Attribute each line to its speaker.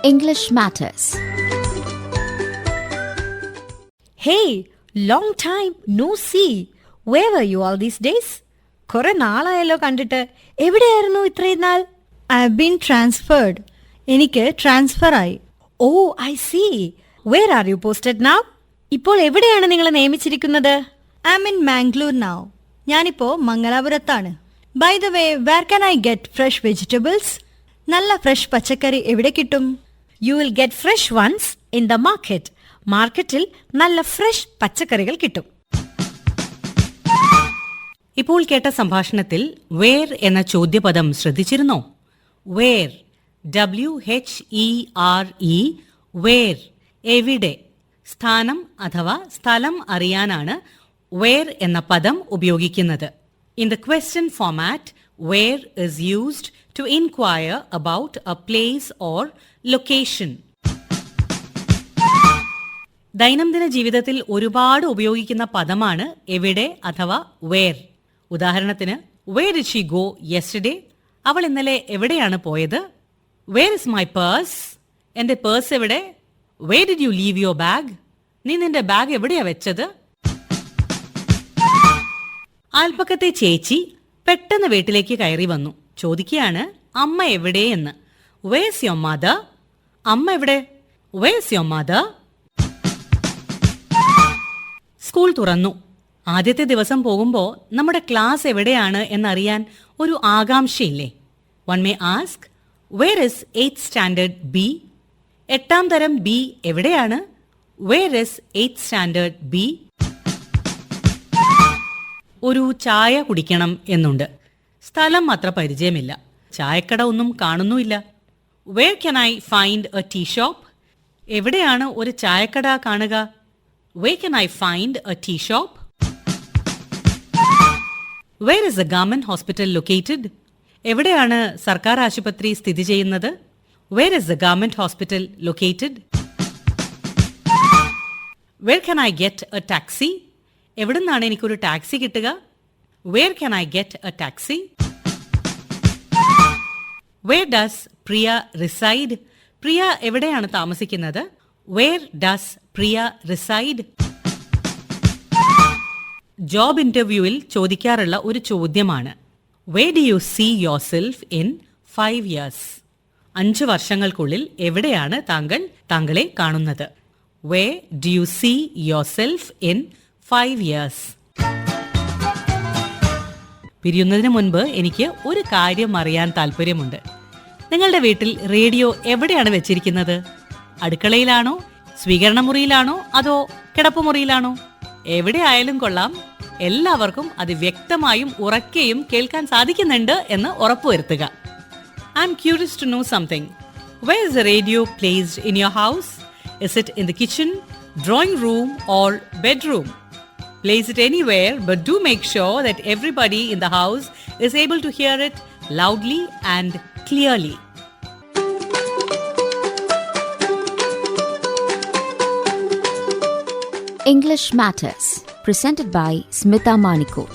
Speaker 1: English Matters.
Speaker 2: Hey, long time no see. Where were you all these days? കുറെ നാളായല്ലോ കണ്ടിട്ട്. എവിടെയായിരുന്നു ഇത്രയും നാൾ?
Speaker 3: I have been transferred. എനിക്ക് ട്രാൻസ്ഫർ ആയി.
Speaker 2: Oh, I see. Where are you posted now? ഇപ്പോൾ എവിടെയാണ് നിങ്ങളെ നിയമിച്ചിരിക്കുന്നത്?
Speaker 3: I am in Mangalore now. ഞാനിപ്പോ മംഗലാപുരത്താണ്. By the way, where can I get fresh vegetables? നല്ല ഫ്രഷ് പച്ചക്കറി എവിടെ കിട്ടും?
Speaker 2: You will get fresh ones in the market. മാർക്കറ്റിൽ നല്ല ഫ്രഷ് പച്ചക്കറികൾ കിട്ടും.
Speaker 4: ഇപ്പോൾ കേട്ട സംഭാഷണത്തിൽ വേർ എന്ന ചോദ്യപദം ശ്രദ്ധിച്ചിരുന്നോ? വേർ, WHERE, വേർ, എവിടെ, സ്ഥാനം അഥവാ സ്ഥലം അറിയാനാണ് വേർ എന്ന പദം ഉപയോഗിക്കുന്നത്. In the question format, where is used to inquire about a place or location. ദൈനംദിന ജീവിതത്തിൽ ഒരുപാട് ഉപയോഗിക്കുന്ന പദമാണ് എവിടെ അഥവാ വേർ. ഉദാഹരണത്തിന്, where did she go yesterday? അവൾ ഇന്നലെ എവിടെയാണ് പോയത്? Where is my purse? എന്റെ പേഴ്സ് എവിടെ? Where did you leave your bag? നീ നിന്റെ ബാഗ് എവിടെയാ വെച്ചത്? അയൽപക്കത്തെ ചേച്ചി പെട്ടെന്ന് വീട്ടിലേക്ക് കയറി വന്നു. ചോദിക്കുകയാണ്, അമ്മ എവിടെ എന്ന്. Where's your mother? അമ്മ എവിടെ? Where's your mother? സ്കൂൾ തുറന്നു. ആദ്യത്തെ ദിവസം പോകുമ്പോൾ നമ്മുടെ ക്ലാസ് എവിടെയാണ് എന്നറിയാൻ ഒരു ആകാംക്ഷയില്ലേ? One may ask, where is 8th standard B? 8ാം തരം ബി എവിടെയാണ്? Where is 8th standard B? ഒരു ചായ കുടിക്കണം എന്നുണ്ട്. സ്ഥലം അത്ര പരിചയമില്ല. ചായക്കട ഒന്നും കാണുന്നുമില്ല. Where can I find a tea shop? എവിടെയാണ് ഒരു ചായക്കട കാണുക? Where can I find a tea shop? Where is the government hospital located? എവിടെയാണ് സർക്കാർ ആശുപത്രി സ്ഥിതി ചെയ്യുന്നത്? Where is the government hospital located? Where can I get a taxi? എവിടുന്നാണ് എനിക്കൊരു ടാക്സി കിട്ടുക? Where can I get a taxi? Where does Priya reside? പ്രിയ എവിടെയാണ് താമസിക്കുന്നത്? Where does Priya reside? Job ഇന്റർവ്യൂവിൽ ചോദിക്കാറുള്ള ഒരു ചോദ്യമാണ്, Where do you see yourself in 5 years? 5 വർഷങ്ങൾക്കുള്ളിൽ എവിടെയാണ് താങ്കൾ താങ്കളെ കാണുന്നത്? Where do you see yourself in 5 years? പിരിയുന്നതിന് മുൻപ് എനിക്ക് ഒരു കാര്യം അറിയാൻ താല്പര്യമുണ്ട്. നിങ്ങളുടെ വീട്ടിൽ റേഡിയോ എവിടെയാണ് വെച്ചിരിക്കുന്നത്? അടുക്കളയിലാണോ, സ്വീകരണമുറിയിലാണോ, അതോ കിടപ്പുമുറിയിലാണോ? എവിടെ ആയാലും കൊള്ളാം, എല്ലാവർക്കും അത് വ്യക്തമായും ഉറക്കെയും കേൾക്കാൻ സാധിക്കുന്നുണ്ട് എന്ന് ഉറപ്പുവരുത്തുക. I am curious to know something. Where is the radio placed in your house? Is it in the kitchen, drawing room or bedroom? Place it anywhere, but do make sure that everybody in the house is able to hear it loudly and clearly.
Speaker 1: English Matters, presented by Smita Manikot.